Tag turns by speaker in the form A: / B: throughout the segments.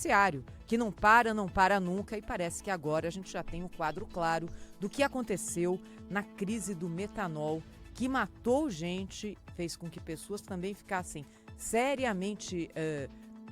A: Noticiário que não para nunca, e parece que agora a gente já tem um quadro claro do que aconteceu na crise do metanol, que matou gente, fez com que pessoas também ficassem seriamente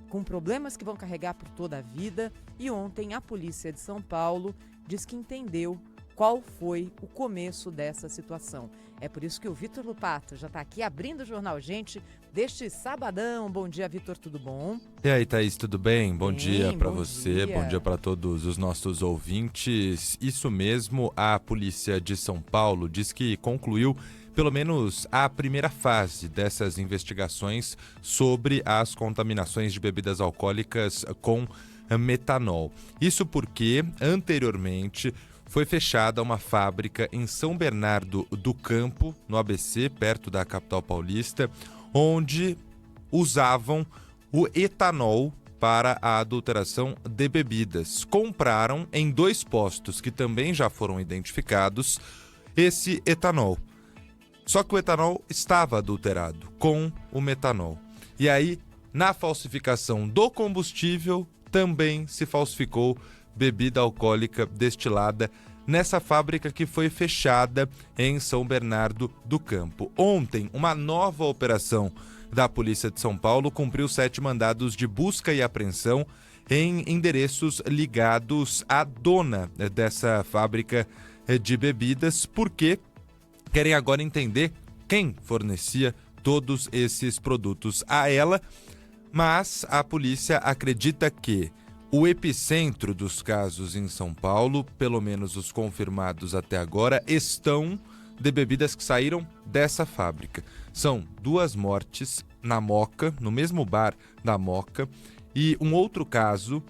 A: com problemas que vão carregar por toda a vida. E ontem a polícia de São Paulo diz que entendeu qual foi o começo dessa situação. É por isso que o Vitor Lupato já está aqui abrindo o Jornal Gente deste sabadão. Bom dia, Vitor, tudo bom?
B: E aí, Thaís, tudo bem? Bom dia para
A: bom
B: você,
A: dia.
B: bom dia para todos os nossos ouvintes. Isso mesmo, a Polícia de São Paulo diz que concluiu pelo menos a primeira fase dessas investigações sobre as contaminações de bebidas alcoólicas com metanol. Isso porque, anteriormente, foi fechada uma fábrica em São Bernardo do Campo, no ABC, perto da capital paulista, onde usavam o etanol para a adulteração de bebidas. Compraram em 2 postos que também já foram identificados esse etanol. Só que o etanol estava adulterado com o metanol. E aí, na falsificação do combustível, também se falsificou bebida alcoólica destilada nessa fábrica que foi fechada em São Bernardo do Campo. Ontem, uma nova operação da Polícia de São Paulo cumpriu 7 mandados de busca e apreensão em endereços ligados à dona dessa fábrica de bebidas, porque querem agora entender quem fornecia todos esses produtos a ela, mas a polícia acredita que o epicentro dos casos em São Paulo, pelo menos os confirmados até agora, estão de bebidas que saíram dessa fábrica. São 2 mortes na Moca, no mesmo bar da Moca, e um outro caso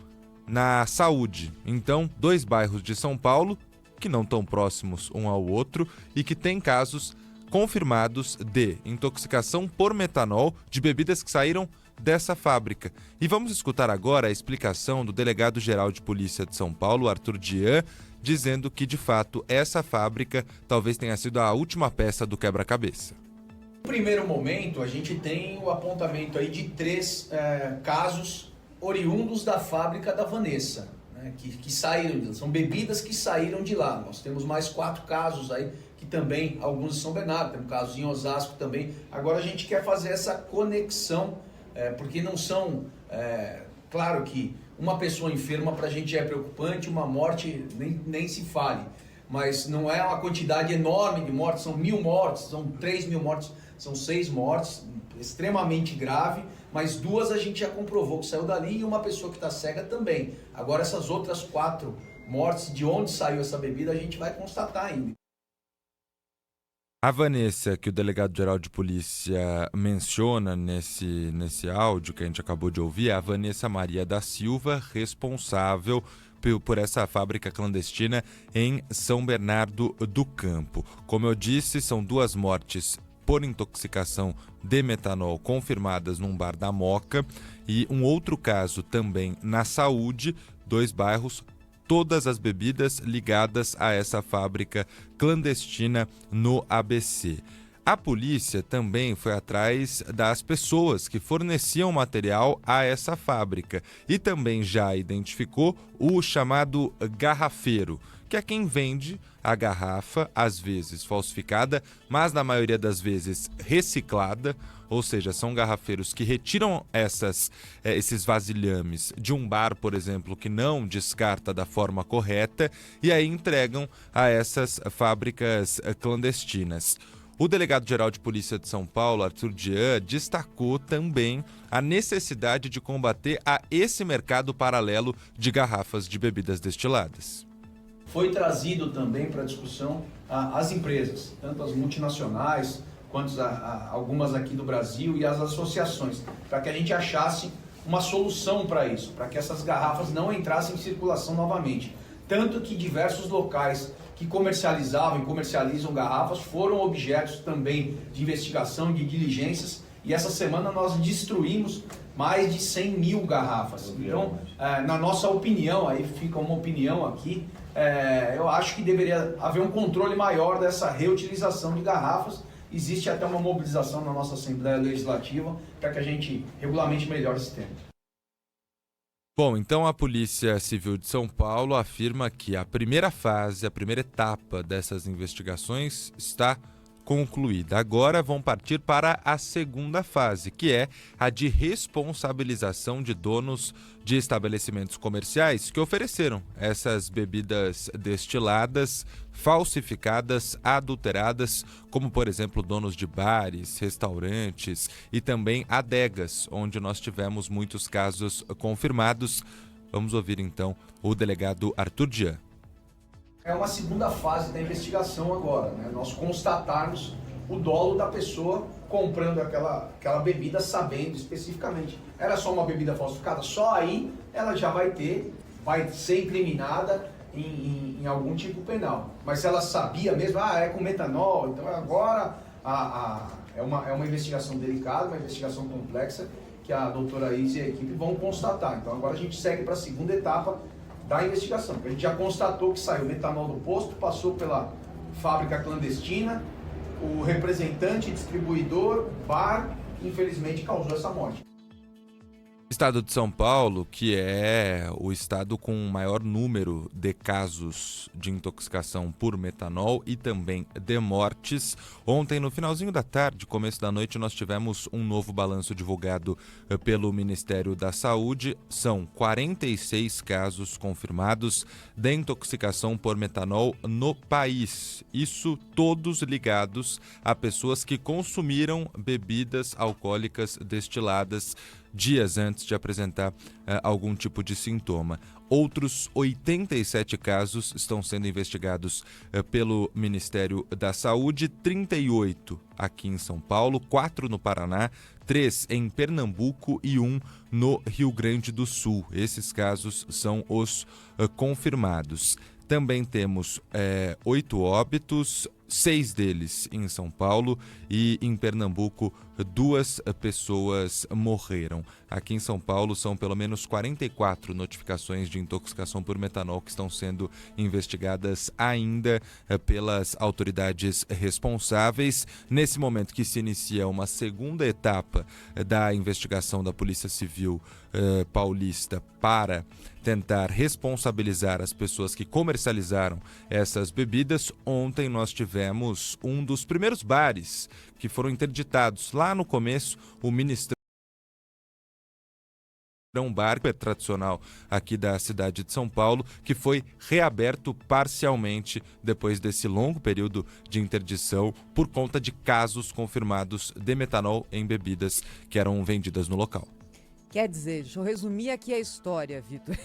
B: na Saúde. Então, 2 bairros de São Paulo que não estão próximos um ao outro e que têm casos confirmados de intoxicação por metanol de bebidas que saíram dessa fábrica. E vamos escutar agora a explicação do delegado-geral de Polícia de São Paulo, Arthur Dian, dizendo que, de fato, essa fábrica talvez tenha sido a última peça do quebra-cabeça.
C: No primeiro momento, a gente tem o apontamento aí de 3 casos oriundos da fábrica da Vanessa, né, que saíram, são bebidas que saíram de lá. Nós temos mais 4 casos aí, que também, alguns em São Bernardo, temos casos em Osasco também. Agora a gente quer fazer essa conexão, porque não são, claro que uma pessoa enferma para a gente é preocupante, uma morte nem se fale, mas não é uma quantidade enorme de mortes, são 1.000 mortes, são 3.000 mortes, são 6 mortes, extremamente grave, mas 2 a gente já comprovou que saiu dali e uma pessoa que está cega também. Agora essas outras 4 mortes, de onde saiu essa bebida, a gente vai constatar ainda.
B: A Vanessa, que o delegado-geral de polícia menciona nesse áudio que a gente acabou de ouvir, é a Vanessa Maria da Silva, responsável por essa fábrica clandestina em São Bernardo do Campo. Como eu disse, são 2 mortes por intoxicação de metanol confirmadas num bar da Moca e um outro caso também na Saúde, 2 bairros, todas as bebidas ligadas a essa fábrica clandestina no ABC. A polícia também foi atrás das pessoas que forneciam material a essa fábrica e também já identificou o chamado garrafeiro, que é quem vende a garrafa, às vezes falsificada, mas na maioria das vezes reciclada, ou seja, são garrafeiros que retiram esses vasilhames de um bar, por exemplo, que não descarta da forma correta e aí entregam a essas fábricas clandestinas. O delegado-geral de Polícia de São Paulo, Arthur Dian, destacou também a necessidade de combater a esse mercado paralelo de garrafas de bebidas destiladas.
C: Foi trazido também para discussão as empresas, tanto as multinacionais quanto algumas aqui do Brasil e as associações, para que a gente achasse uma solução para isso, para que essas garrafas não entrassem em circulação novamente. Tanto que diversos locais que comercializavam e comercializam garrafas foram objetos também de investigação, de diligências, e essa semana nós destruímos mais de 100.000 garrafas. Então, na nossa opinião, aí fica uma opinião aqui, eu acho que deveria haver um controle maior dessa reutilização de garrafas. Existe até uma mobilização na nossa Assembleia Legislativa para que a gente regulamente melhore esse tema.
B: Bom, então a Polícia Civil de São Paulo afirma que a primeira fase, a primeira etapa dessas investigações está concluída. Agora vão partir para a segunda fase, que é a de responsabilização de donos de estabelecimentos comerciais que ofereceram essas bebidas destiladas, falsificadas, adulteradas, como por exemplo donos de bares, restaurantes e também adegas, onde nós tivemos muitos casos confirmados. Vamos ouvir então o delegado Arthur Jean.
C: É uma segunda fase da investigação agora, né? Nós constatarmos o dolo da pessoa comprando aquela bebida sabendo especificamente. Era só uma bebida falsificada? Só aí ela já vai ser incriminada em algum tipo penal. Mas se ela sabia mesmo, é com metanol, então agora é uma investigação delicada, uma investigação complexa que a doutora Isa e a equipe vão constatar. Então agora a gente segue para a segunda etapa da investigação. A gente já constatou que saiu metanol do posto, passou pela fábrica clandestina, o representante, distribuidor, bar, infelizmente causou essa morte.
B: Estado de São Paulo, que é o estado com o maior número de casos de intoxicação por metanol e também de mortes. Ontem, no finalzinho da tarde, começo da noite, nós tivemos um novo balanço divulgado pelo Ministério da Saúde. São 46 casos confirmados de intoxicação por metanol no país. Isso todos ligados a pessoas que consumiram bebidas alcoólicas destiladas dias antes de apresentar algum tipo de sintoma. Outros 87 casos estão sendo investigados pelo Ministério da Saúde, 38 aqui em São Paulo, 4 no Paraná, 3 em Pernambuco e 1 no Rio Grande do Sul. Esses casos são os confirmados. Também temos 8 óbitos, 6 deles em São Paulo e em Pernambuco 2 pessoas morreram. Aqui em São Paulo são pelo menos 44 notificações de intoxicação por metanol que estão sendo investigadas ainda pelas autoridades responsáveis. Nesse momento que se inicia uma segunda etapa da investigação da Polícia Civil paulista para tentar responsabilizar as pessoas que comercializaram essas bebidas. Ontem nós tivemos um dos primeiros bares que foram interditados. Lá no começo, o Ministrão, um bar tradicional aqui da cidade de São Paulo, que foi reaberto parcialmente depois desse longo período de interdição por conta de casos confirmados de metanol em bebidas que eram vendidas no local.
A: Quer dizer, deixa eu resumir aqui a história, Vitor,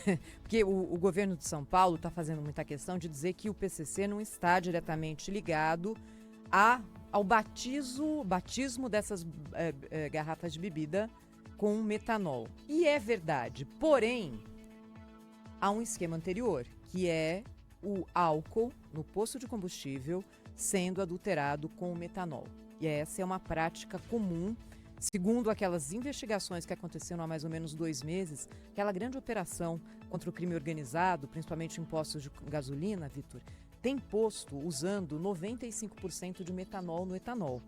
A: porque o governo de São Paulo está fazendo muita questão de dizer que o PCC não está diretamente ligado ao batismo dessas garrafas de bebida com metanol. E é verdade, porém, há um esquema anterior, que é o álcool no posto de combustível sendo adulterado com o metanol. E essa é uma prática comum. Segundo aquelas investigações que aconteceram há mais ou menos 2 meses, aquela grande operação contra o crime organizado, principalmente em postos de gasolina, Vitor, tem posto usando 95% de metanol no etanol.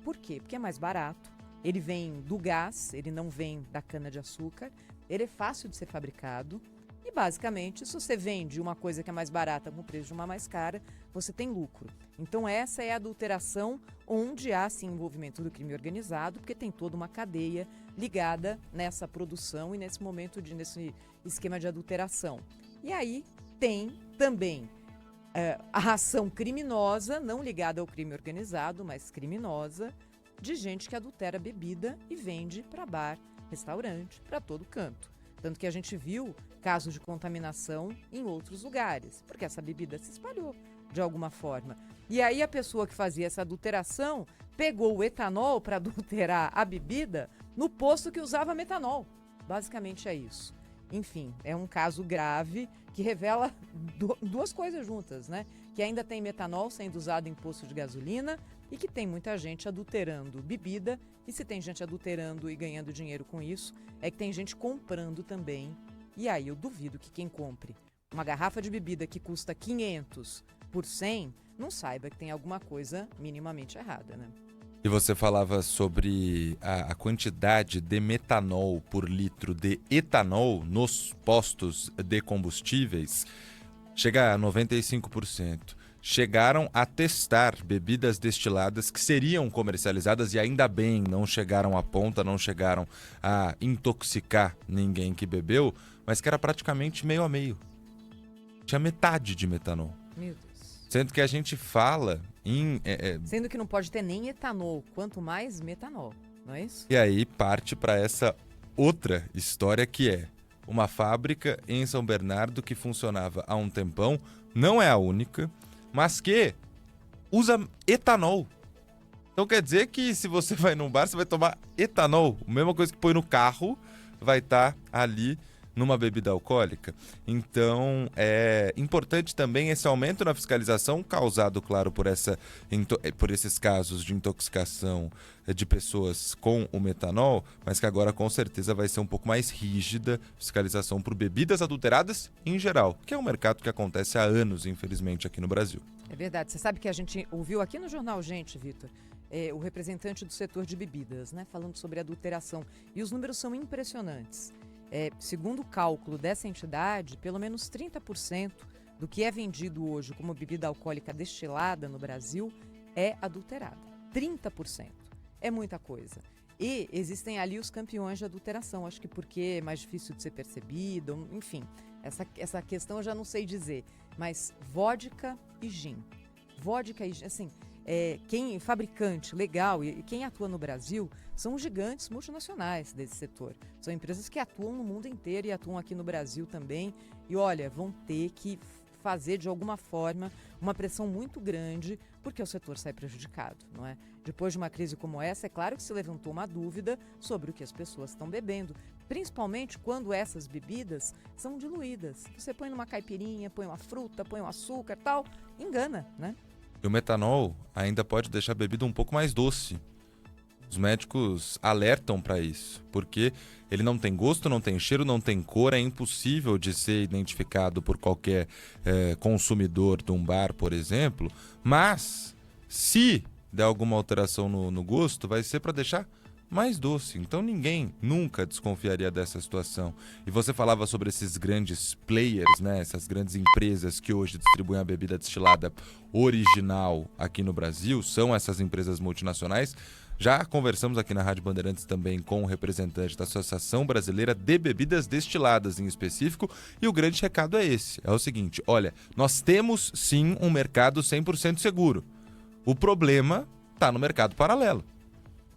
A: Por quê? Porque é mais barato, ele vem do gás, ele não vem da cana-de-açúcar, ele é fácil de ser fabricado e, basicamente, se você vende uma coisa que é mais barata com o preço de uma mais cara, você tem lucro. Então, essa é a adulteração onde há, sim, envolvimento do crime organizado, porque tem toda uma cadeia ligada nessa produção e nesse nesse esquema de adulteração. E aí tem também a ação criminosa, não ligada ao crime organizado, mas criminosa, de gente que adultera bebida e vende para bar, restaurante, para todo canto. Tanto que a gente viu casos de contaminação em outros lugares, porque essa bebida se espalhou de alguma forma. E aí a pessoa que fazia essa adulteração pegou o etanol para adulterar a bebida no posto que usava metanol. Basicamente é isso. Enfim, é um caso grave que revela duas coisas juntas, né? Que ainda tem metanol sendo usado em posto de gasolina e que tem muita gente adulterando bebida. E se tem gente adulterando e ganhando dinheiro com isso, é que tem gente comprando também. E aí eu duvido que quem compre uma garrafa de bebida que custa 500 por 100 não saiba que tem alguma coisa minimamente errada, né?
B: E você falava sobre a quantidade de metanol por litro de etanol nos postos de combustíveis. Chega a 95%. Chegaram a testar bebidas destiladas que seriam comercializadas e ainda bem não chegaram à ponta, não chegaram a intoxicar ninguém que bebeu, mas que era praticamente meio a meio. Tinha metade de metanol.
A: Meu Deus.
B: Sendo que a gente fala em...
A: Sendo que não pode ter nem etanol, quanto mais metanol, não é isso?
B: E aí parte para essa outra história que é uma fábrica em São Bernardo que funcionava há um tempão, não é a única, mas que usa etanol. Então quer dizer que se você vai num bar, você vai tomar etanol. A mesma coisa que põe no carro vai estar ali numa bebida alcoólica. Então é importante também esse aumento na fiscalização causado, claro, por esses casos de intoxicação de pessoas com o metanol, mas que agora com certeza vai ser um pouco mais rígida fiscalização por bebidas adulteradas em geral, que é um mercado que acontece há anos, infelizmente, aqui no Brasil.
A: É verdade. Você sabe que a gente ouviu aqui no Jornal Gente, Vitor, o representante do setor de bebidas, né, falando sobre adulteração. E os números são impressionantes. Segundo o cálculo dessa entidade, pelo menos 30% do que é vendido hoje como bebida alcoólica destilada no Brasil é adulterada. 30%. É muita coisa. E existem ali os campeões de adulteração, acho que porque é mais difícil de ser percebido, enfim. Essa questão eu já não sei dizer. Mas vodka e gin. Vodka e gin, assim... quem fabricante legal e quem atua no Brasil são os gigantes multinacionais desse setor. São empresas que atuam no mundo inteiro e atuam aqui no Brasil também. E olha, vão ter que fazer de alguma forma uma pressão muito grande porque o setor sai prejudicado, não é? Depois de uma crise como essa, é claro que se levantou uma dúvida sobre o que as pessoas estão bebendo, principalmente quando essas bebidas são diluídas. Você põe numa caipirinha, põe uma fruta, põe um açúcar, tal, engana, né?
B: E o metanol ainda pode deixar a bebida um pouco mais doce. Os médicos alertam para isso, porque ele não tem gosto, não tem cheiro, não tem cor, é impossível de ser identificado por qualquer consumidor de um bar, por exemplo. Mas, se der alguma alteração no gosto, vai ser para deixar mais doce. Então ninguém nunca desconfiaria dessa situação. E você falava sobre esses grandes players, né? Essas grandes empresas que hoje distribuem a bebida destilada original aqui no Brasil, são essas empresas multinacionais. Já conversamos aqui na Rádio Bandeirantes também com o representante da Associação Brasileira de Bebidas Destiladas em específico, e o grande recado é esse, é o seguinte: olha, nós temos sim um mercado 100% seguro. O problema está no mercado paralelo.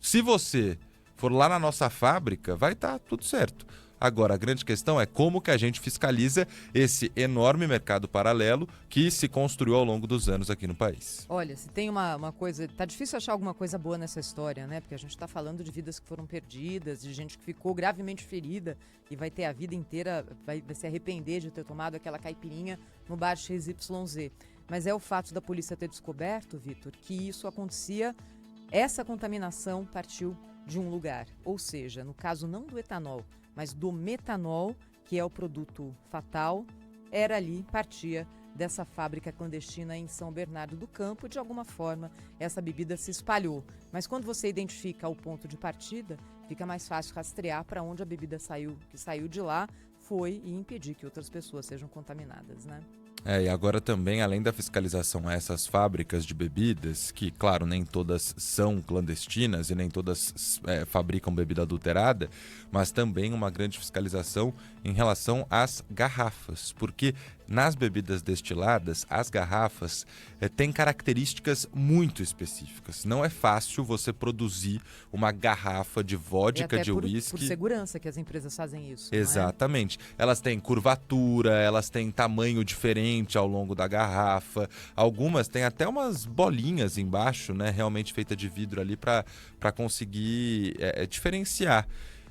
B: Se você for lá na nossa fábrica, vai estar tudo certo. Agora, a grande questão é como que a gente fiscaliza esse enorme mercado paralelo que se construiu ao longo dos anos aqui no país.
A: Olha, se tem uma coisa... Tá difícil achar alguma coisa boa nessa história, né? Porque a gente está falando de vidas que foram perdidas, de gente que ficou gravemente ferida e vai ter a vida inteira, vai se arrepender de ter tomado aquela caipirinha no bar XYZ. Mas é o fato da polícia ter descoberto, Vitor, que isso acontecia... Essa contaminação partiu de um lugar, ou seja, no caso não do etanol, mas do metanol, que é o produto fatal, partia dessa fábrica clandestina em São Bernardo do Campo. De alguma forma, essa bebida se espalhou. Mas quando você identifica o ponto de partida, fica mais fácil rastrear para onde a bebida que saiu de lá foi e impedir que outras pessoas sejam contaminadas, né?
B: E agora também, além da fiscalização a essas fábricas de bebidas, que, claro, nem todas são clandestinas e nem todas fabricam bebida adulterada, mas também uma grande fiscalização em relação às garrafas, porque nas bebidas destiladas, as garrafas têm características muito específicas. Não é fácil você produzir uma garrafa de vodka, de uísque.
A: Por segurança que as empresas fazem isso.
B: Exatamente. Elas têm curvatura, elas têm tamanho diferente ao longo da garrafa. Algumas têm até umas bolinhas embaixo, né, realmente feita de vidro ali para conseguir diferenciar.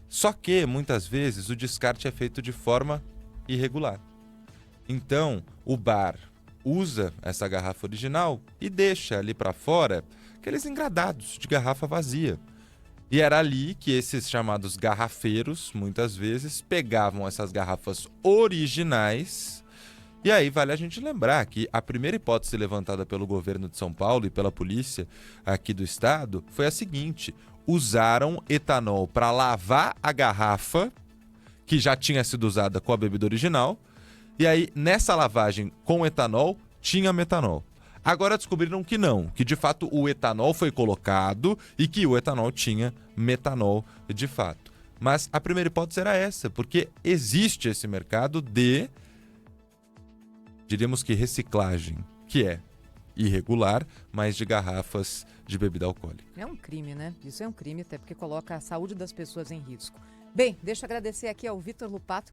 B: Só que, muitas vezes, o descarte é feito de forma irregular. Então, o bar usa essa garrafa original e deixa ali para fora aqueles engradados de garrafa vazia. E era ali que esses chamados garrafeiros, muitas vezes, pegavam essas garrafas originais E aí vale a gente lembrar que a primeira hipótese levantada pelo governo de São Paulo e pela polícia aqui do estado foi a seguinte: usaram etanol para lavar a garrafa que já tinha sido usada com a bebida original, e aí nessa lavagem com etanol tinha metanol. Agora descobriram que não, que de fato o etanol foi colocado e que o etanol tinha metanol de fato. Mas a primeira hipótese era essa, porque existe esse mercado de, diríamos que reciclagem, que é irregular, mas de garrafas de bebida alcoólica.
A: É um crime, né? Isso é um crime, até porque coloca a saúde das pessoas em risco. Bem, deixa eu agradecer aqui ao Vitor Lupato.